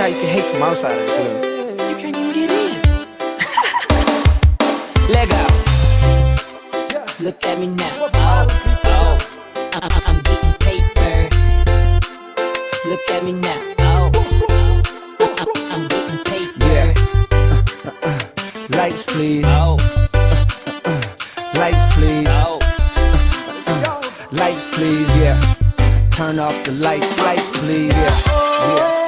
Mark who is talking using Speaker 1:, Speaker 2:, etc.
Speaker 1: you can hate from outside of the club. You can't even get in. Leg out.
Speaker 2: Look at me now. Oh, I'm getting paper. Look at me now. Oh, I'm getting paper.
Speaker 1: Yeah. Lights please.
Speaker 2: Oh,
Speaker 1: Lights please.
Speaker 2: oh.
Speaker 1: Lights please. Yeah. Turn off the lights. Lights please. Yeah. Yeah.